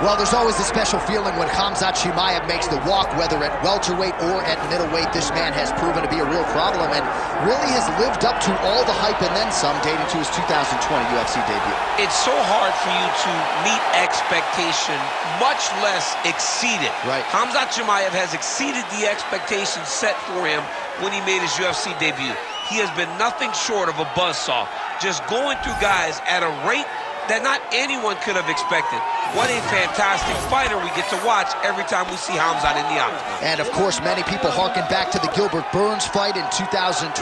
Well, there's always a special feeling when Khamzat Chimaev makes the walk, whether at welterweight or at middleweight. This man has proven to be a real problem and really has lived up to all the hype and then some, dating to his 2020 UFC debut. It's so hard for you to meet expectation, much less exceed it. Right. Khamzat Chimaev has exceeded the expectations set for him when he made his UFC debut. He has been nothing short of a buzzsaw, just going through guys at a rate that not anyone could have expected. What a fantastic fighter we get to watch every time we see Khamzat in the octagon. And of course, many people harken back to the Gilbert Burns fight in 2022,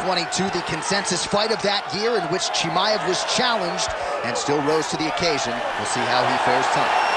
the consensus fight of that year in which Chimaev was challenged and still rose to the occasion. We'll see how he fares tonight.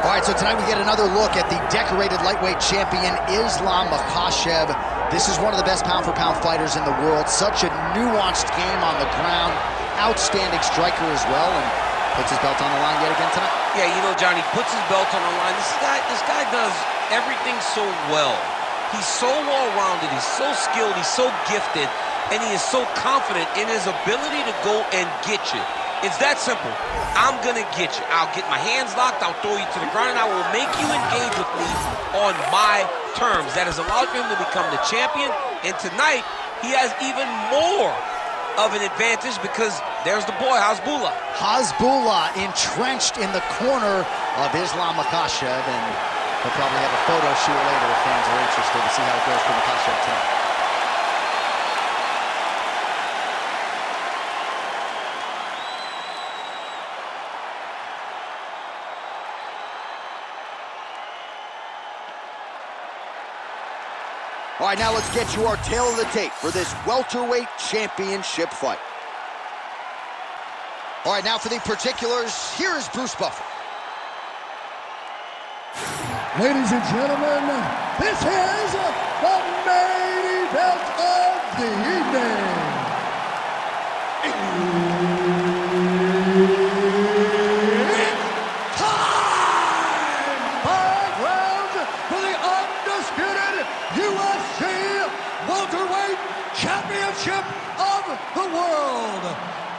All right, so tonight we get another look at the decorated lightweight champion, Islam Makhachev. This is one of the best pound-for-pound fighters in the world. Such a nuanced game on the ground. Outstanding striker as well, and puts his belt on the line yet again tonight. Yeah, you know, Johnny, puts his belt on the line. This guy does everything so well. He's so well-rounded, he's so skilled, he's so gifted, and he is so confident in his ability to go and get you. It's that simple. I'm gonna get you. I'll get my hands locked, I'll throw you to the ground, and I will make you engage with me on my terms. That has allowed him to become the champion, and tonight, he has even more of an advantage because there's the boy, Hasbullah. Hasbullah entrenched in the corner of Islam Makhachev, and he'll probably have a photo shoot later if fans are interested to see how it goes for Makhachev tonight. All right, now let's get you our tail of the tape for this welterweight championship fight. All right, now for the particulars, here is Bruce Buffer. Ladies and gentlemen, this is the main event of the evening. It's time! 5 rounds for the undisputed UFC welterweight championship of the world.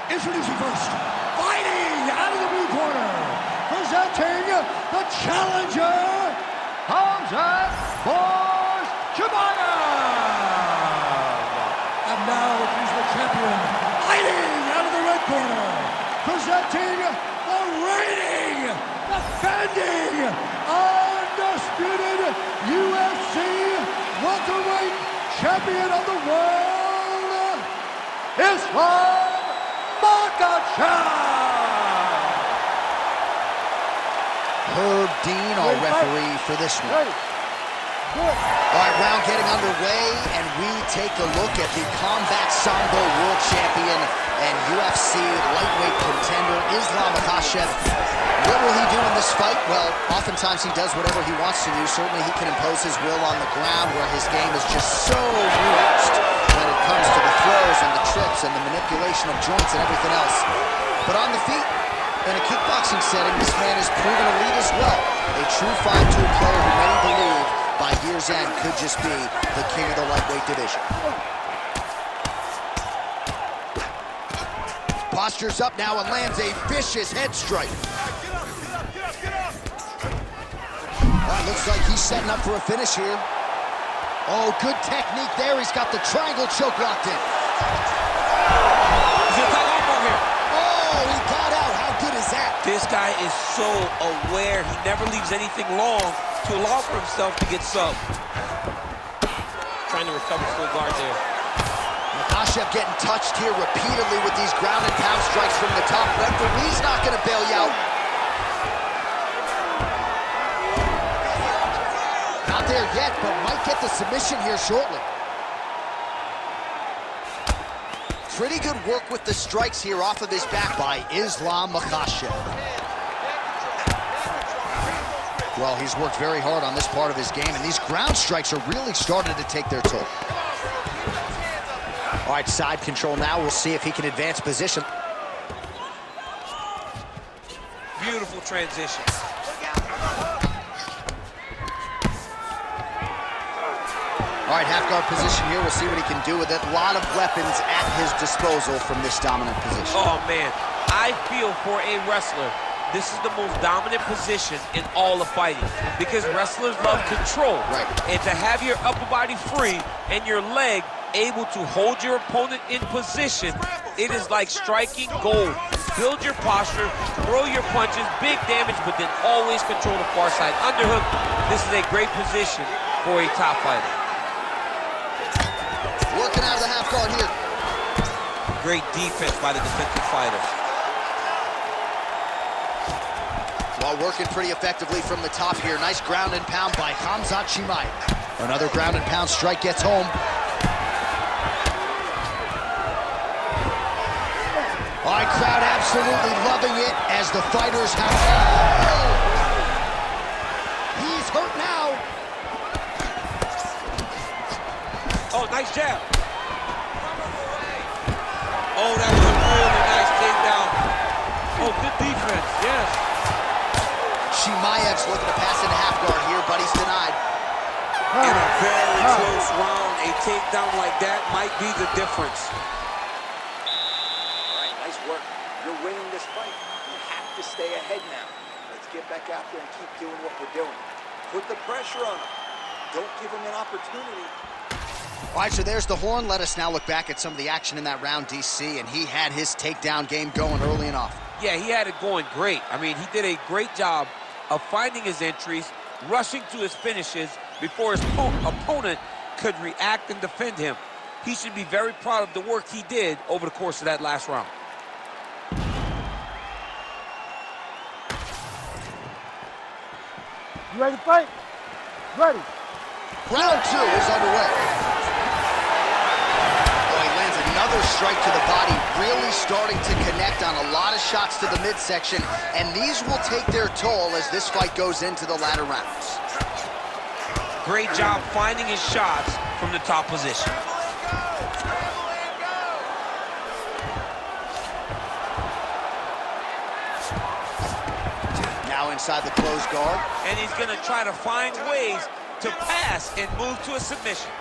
Introducing first, fighting out of the blue corner, presenting the challenger, Khamzat Chimaev. And now he's the champion, fighting out of the red corner, presenting the reigning, defending, undisputed UFC welterweight champion of the world, Islam Makhachev. Herb Dean, our referee for this one. All right, round getting underway, and we take a look at the Combat Sambo World Champion and UFC lightweight contender, Islam Makhachev. What will he do in this fight? Well, oftentimes he does whatever he wants to do. Certainly he can impose his will on the ground, where his game is just so nuanced when it comes to the throws and the trips and the manipulation of joints and everything else. But on the feet, in a kickboxing setting, this man has proven to lead as well. A true 5-tool player who many believe by year's end could just be the king of the lightweight division. Postures up now and lands a vicious head strike. Looks like he's setting up for a finish here. Oh, good technique there. He's got the triangle choke locked in. He's gonna tie off over here. Oh, he got out. How good is that? This guy is so aware. He never leaves anything long to allow for himself to get subbed. Trying to recover full guard there. Makhachev getting touched here repeatedly with these ground and pound strikes from the top. Referee's not going to bail you out. Not there yet, but might get the submission here shortly. Pretty good work with the strikes here off of his back by Islam Makhachev. Well, he's worked very hard on this part of his game, and these ground strikes are really starting to take their toll. All right, side control now. We'll see if he can advance position. Beautiful transition. All right, half guard position here. We'll see what he can do with it. A lot of weapons at his disposal from this dominant position. Oh, man. I feel for a wrestler, this is the most dominant position in all of fighting because wrestlers love control. Right. And to have your upper body free and your leg able to hold your opponent in position, it is like striking gold. Build your posture, throw your punches, big damage, but then always control the far side. Underhook, this is a great position for a top fighter. Working out of the half guard here. Great defense by the defensive fighter. While working pretty effectively from the top here. Nice ground and pound by Khamzat Chimaev. Another ground and pound strike gets home. All right, crowd absolutely loving it as the fighters have... Oh! He's hurt now. Oh, nice jab. Oh, that was a really nice takedown. Oh, good defense, yes. Chimaev's looking to pass into half guard here, but he's denied. In a very close round, a takedown like that might be the difference. All right, nice work. You're winning this fight. You have to stay ahead now. Let's get back out there and keep doing what we're doing. Put the pressure on him. Don't give him an opportunity. All right, so there's the horn. Let us now look back at some of the action in that round, DC, and he had his takedown game going early and often. Yeah, he had it going great. I mean, he did a great job of finding his entries, rushing to his finishes before his opponent could react and defend him. He should be very proud of the work he did over the course of that last round. You ready to fight? Ready. Round 2 is underway. Oh, he lands another strike to the body, really starting to connect on a lot of shots to the midsection, and these will take their toll as this fight goes into the latter rounds. Great job finding his shots from the top position. Now inside the closed guard. And he's going to try to find ways to pass and move to a submission.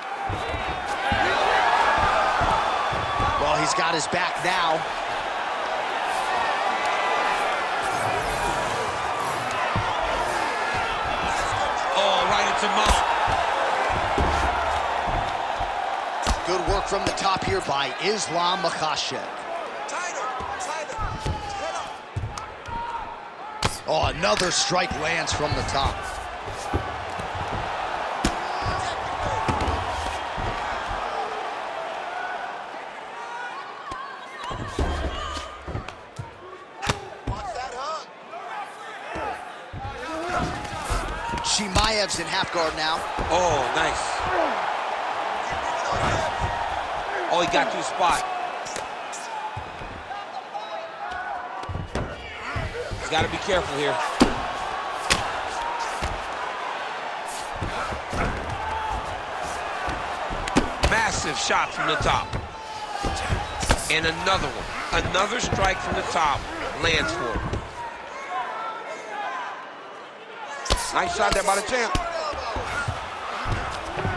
Well, he's got his back now. Oh, right into mount. Good work from the top here by Islam Makhachev. Oh, another strike lands from the top. Chimaev's in half guard now. Oh, nice. Oh, he got to his spot. He's got to be careful here. Massive shot from the top. And another one. Another strike from the top lands for him. Nice shot there by the champ.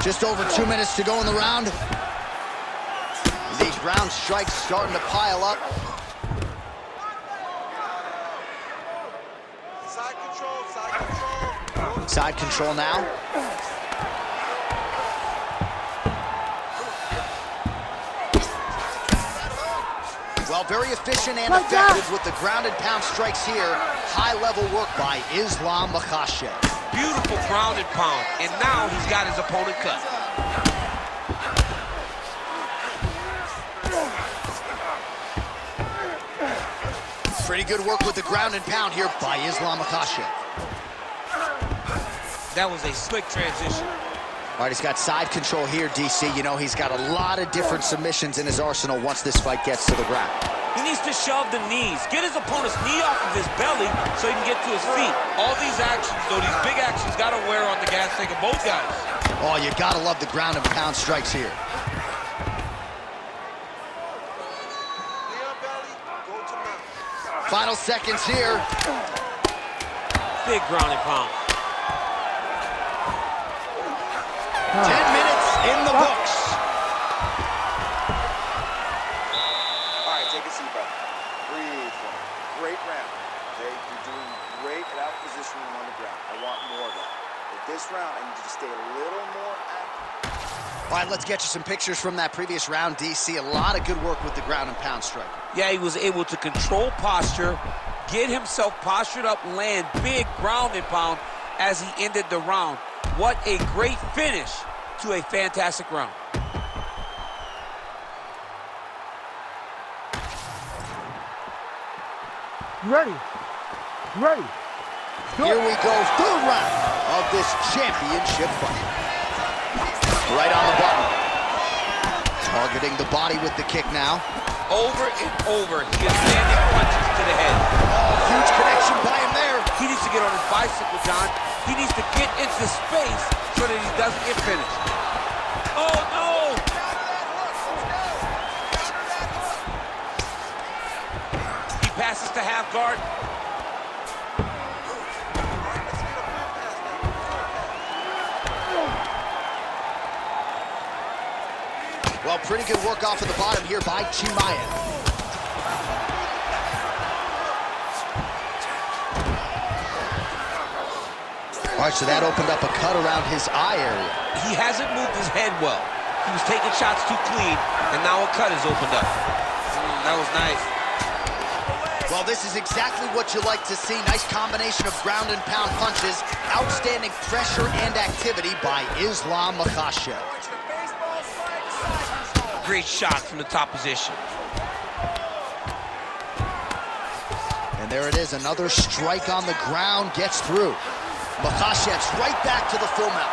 Just over 2 minutes to go in the round. These ground strikes starting to pile up. Side control, side control. Side control now. Well, very efficient and effective with the ground and pound strikes here. High-level work by Islam Makhachev. Beautiful ground and pound. And now he's got his opponent cut. Pretty good work with the ground and pound here by Islam Makhachev. That was a slick transition. All right, he's got side control here, DC. You know, he's got a lot of different submissions in his arsenal once this fight gets to the ground. He needs to shove the knees. Get his opponent's knee off of his belly so he can get to his feet. All these actions, though, these big actions, got to wear on the gas tank of both guys. Oh, you got to love the ground and pound strikes here. Final seconds here. Big ground and pound. 10 minutes in the books. All right, take a seat, brother. Breathe. Great round. Okay, you're doing great at out positioning on the ground. I want more of that. But this round, I need you to stay a little more active. All right, let's get you some pictures from that previous round, DC. A lot of good work with the ground and pound strike. Yeah, he was able to control posture, get himself postured up, land big ground and pound as he ended the round. What a great finish to a fantastic round. Ready. Ready. Here we go, third round of this championship fight. Right on the button. Targeting the body with the kick now. Over and over, he is landing punches to the head. Oh, huge connection by him there. He needs to get on his bicycle, John. He needs to get into space so that he doesn't get finished. Oh, no! He passes to half guard. Well, pretty good work off of the bottom here by Chimaev. All right, so that opened up a cut around his eye area. He hasn't moved his head well. He was taking shots too clean, and now a cut has opened up. That was nice. Well, this is exactly what you like to see. Nice combination of ground and pound punches. Outstanding pressure and activity by Islam Makhachev. Great shot from the top position. And there it is, another strike on the ground gets through. Makhachev's right back to the full mount.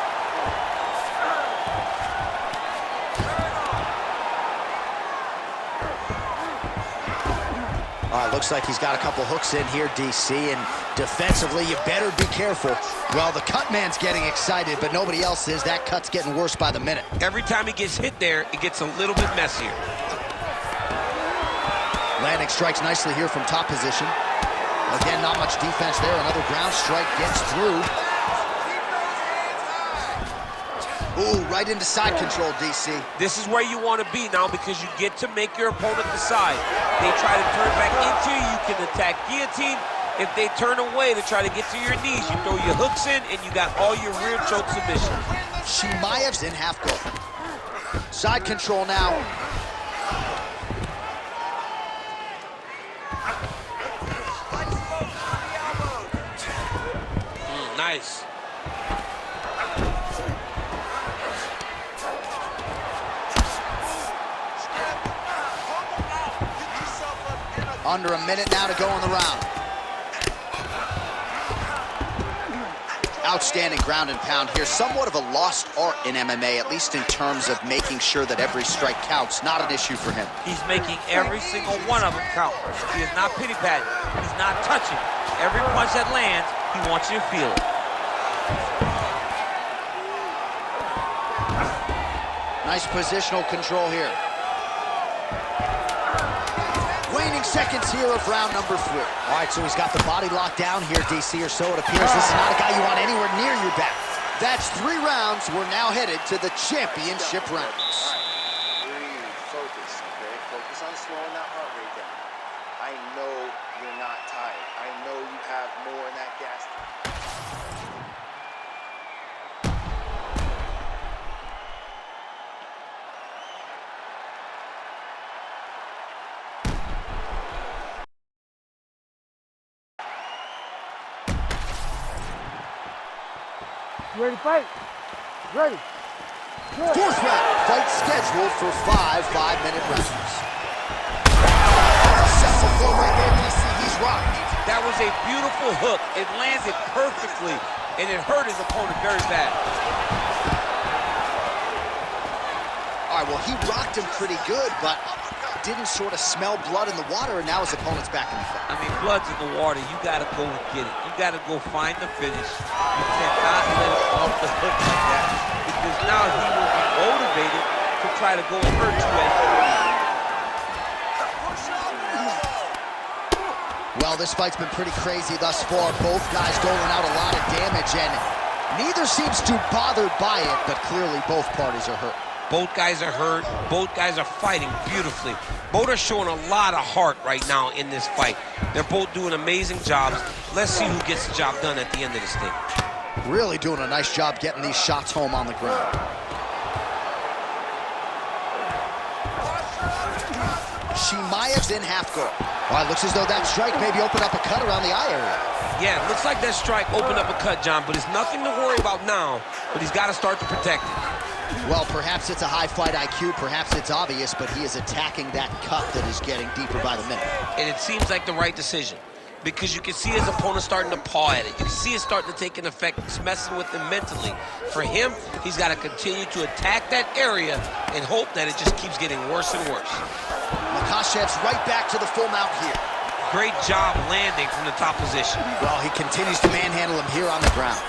All right, looks like he's got a couple hooks in here, DC, and defensively, you better be careful. Well, the cut man's getting excited, but nobody else is. That cut's getting worse by the minute. Every time he gets hit there, it gets a little bit messier. Landing strikes nicely here from top position. Again, not much defense there. Another ground strike gets through. Ooh, right into side control, DC. This is where you want to be now because you get to make your opponent decide. They try to turn back into you, you can attack guillotine. If they turn away to try to get to your knees, you throw your hooks in and you got all your rear choke submissions. Chimaev's in half guard. Side control now. Nice. Under a minute now to go in the round. Outstanding ground and pound here. Somewhat of a lost art in MMA, at least in terms of making sure that every strike counts. Not an issue for him. He's making every single one of them count. He is not pity-patting. He's not touching. Every punch that lands, he wants you to feel it. Nice positional control here. Waning seconds here of round number 3. All right, so he's got the body locked down here, DC, or so it appears. This is not a guy you want anywhere near your back. That's 3 rounds. We're now headed to the championship rounds. All right. Breathe, focus, okay? Focus on slowing that heart rate down. I know you're not tired. I know you have more in that gas tank. Ready to fight? Ready. Good. 4th round, fight scheduled for 5 5-minute rounds. Right there, DC, he's rocked. That was a beautiful hook. It landed perfectly, and it hurt his opponent very bad. All right, well, he rocked him pretty good, but didn't sort of smell blood in the water, and now his opponent's back in the fight. I mean, blood's in the water. You got to go and get it. You got to go find the finish. You cannot let it off the hook like that, because now he will be motivated to try to go and hurt you at home. Well, this fight's been pretty crazy thus far. Both guys doling out a lot of damage, and neither seems too bothered by it, but clearly both parties are hurt. Both guys are hurt. Both guys are fighting beautifully. Both are showing a lot of heart right now in this fight. They're both doing amazing jobs. Let's see who gets the job done at the end of this thing. Really doing a nice job getting these shots home on the ground. Chimaev's in half guard. Well, it looks as though that strike maybe opened up a cut around the eye area. Yeah, it looks like that strike opened up a cut, John, but it's nothing to worry about now, but he's got to start to protect it. Well, perhaps it's a high fight IQ, perhaps it's obvious, but he is attacking that cut that is getting deeper by the minute. And it seems like the right decision, because you can see his opponent starting to paw at it. You can see it starting to take an effect. It's messing with him mentally. For him, he's got to continue to attack that area and hope that it just keeps getting worse and worse. Makhachev's right back to the full mount here. Great job landing from the top position. Well, he continues to manhandle him here on the ground.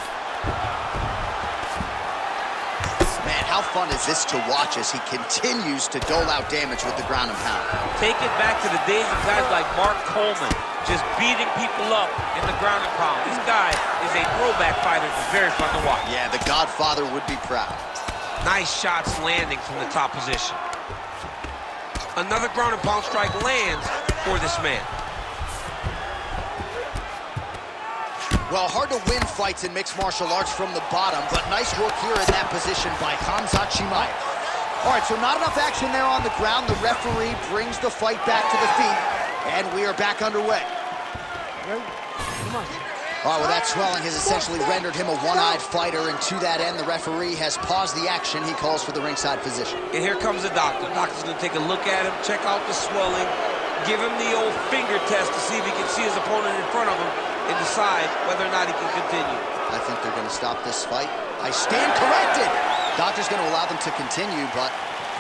Man, how fun is this to watch as he continues to dole out damage with the ground and pound. Take it back to the days of guys like Mark Coleman, just beating people up in the ground and pound. This guy is a throwback fighter. It's very fun to watch. Yeah, the Godfather would be proud. Nice shots landing from the top position. Another ground and pound strike lands for this man. Well, hard to win fights in mixed martial arts from the bottom, but nice work here in that position by Khamzat Chimaev. All right, so not enough action there on the ground. The referee brings the fight back to the feet, and we are back underway. Ready? Come on. All right, well, that swelling has essentially rendered him a one-eyed fighter, and to that end, the referee has paused the action. He calls for the ringside physician. And here comes the doctor. The doctor's going to take a look at him, check out the swelling, give him the old finger test to see if he can see his opponent in front of him and decide whether or not he can continue. I think they're going to stop this fight. I stand corrected. Doctor's going to allow them to continue, but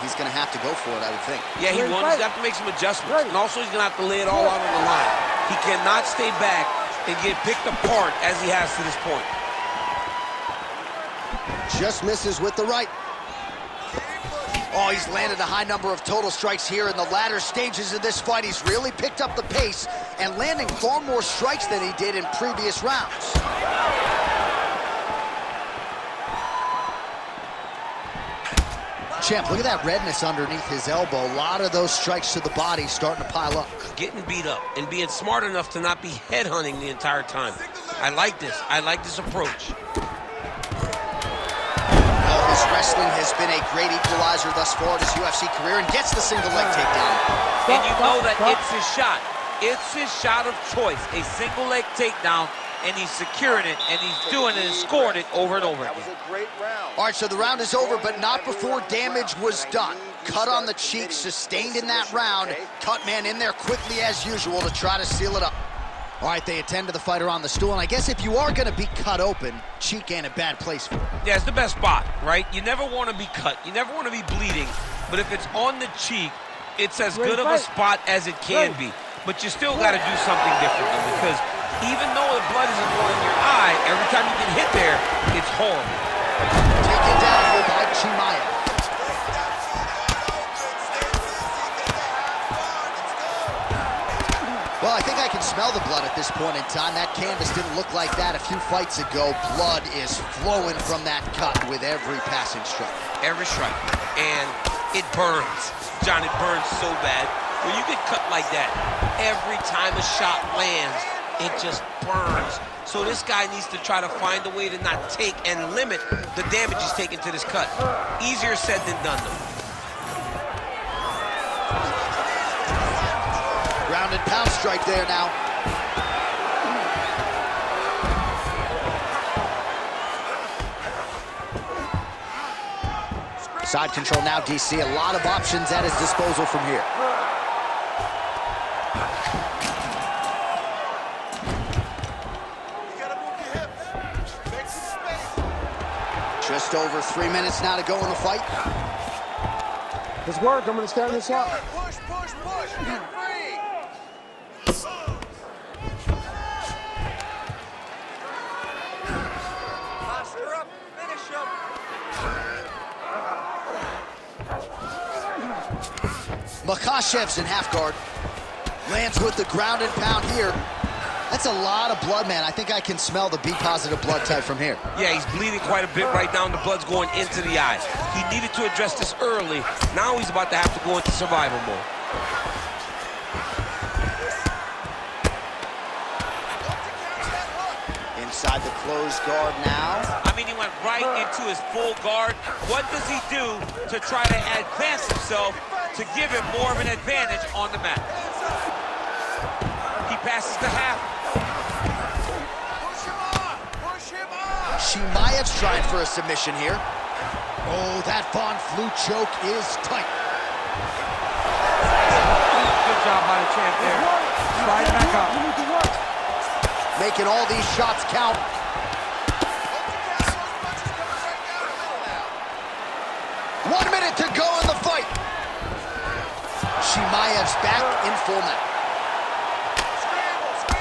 he's going to have to go for it, I would think. Yeah, he won. He's going to have to make some adjustments. And also, he's going to have to lay it all out on the line. He cannot stay back and get picked apart as he has to this point. Just misses with the right. Oh, he's landed a high number of total strikes here in the latter stages of this fight. He's really picked up the pace and landing far more strikes than he did in previous rounds. Champ, look at that redness underneath his elbow. A lot of those strikes to the body starting to pile up. Getting beat up and being smart enough to not be headhunting the entire time. I like this. I like this approach. Well, his wrestling has been a great equalizer thus far in his UFC career, and gets the single leg takedown. And you know that it's his shot. It's his shot of choice. A single leg takedown, and he's securing it, and he's doing it and scoring it over and over again. That was a great round. All right, so the round is over, but not before damage was done. Cut on the cheek, sustained in that round. Cut man in there quickly as usual to try to seal it up. All right, they attend to the fighter on the stool, and I guess if you are going to be cut open, cheek ain't a bad place for it. Yeah, it's the best spot, right? You never want to be cut. You never want to be bleeding. But if it's on the cheek, it's as good of a spot as it can be. But you still got to do something different, though, because even though the blood isn't going in your eye, every time you get hit there, it's horrible. Taken down here by Chimaev. Well, I think I can smell the blood at this point in time. That canvas didn't look like that a few fights ago. Blood is flowing from that cut with every passing strike. Every strike. And it burns. John, it burns so bad. When you get cut like that, every time a shot lands, it just burns. So this guy needs to try to find a way to not take and limit the damage he's taking to this cut. Easier said than done, though. Ground and pound strike there now. Side control now, DC. A lot of options at his disposal from here. Just over 3 minutes now to go in the fight. Let's work. I'm going to stand this up. Push, push, push. Makhachev's in half guard. Lands with the ground and pound here. That's a lot of blood, man. I think I can smell the B-positive blood type from here. Yeah, he's bleeding quite a bit right now, and the blood's going into the eye. He needed to address this early. Now he's about to have to go into survival mode. Inside the closed guard now. I mean, he went right into his full guard. What does he do to try to advance himself to give him more of an advantage on the mat? He passes the half. Chimaev's trying for a submission here. Oh, that Von Flue choke is tight. Good job by the champ there. Slide back up. Making all these shots count. One minute to go in the fight. Chimaev's back in full now.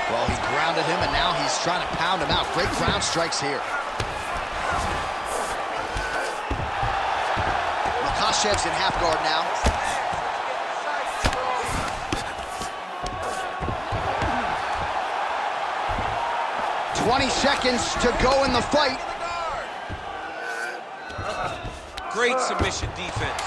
Well, he grounded him, and now he's trying to pound him out. Great ground strikes here. Makhachev's in half guard now. "20 seconds to go in the fight." Great submission defense.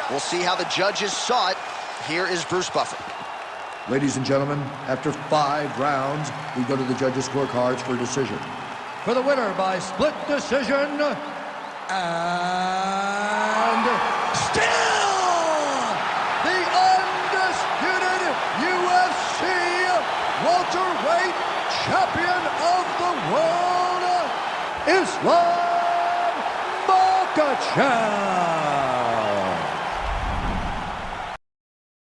We'll see how the judges saw it. Here is Bruce Buffer. Ladies and gentlemen, after 5 rounds, we go to the judges' scorecards for decision. For the winner by split decision, and still the undisputed UFC welterweight champion of the world, Islam Makhachev.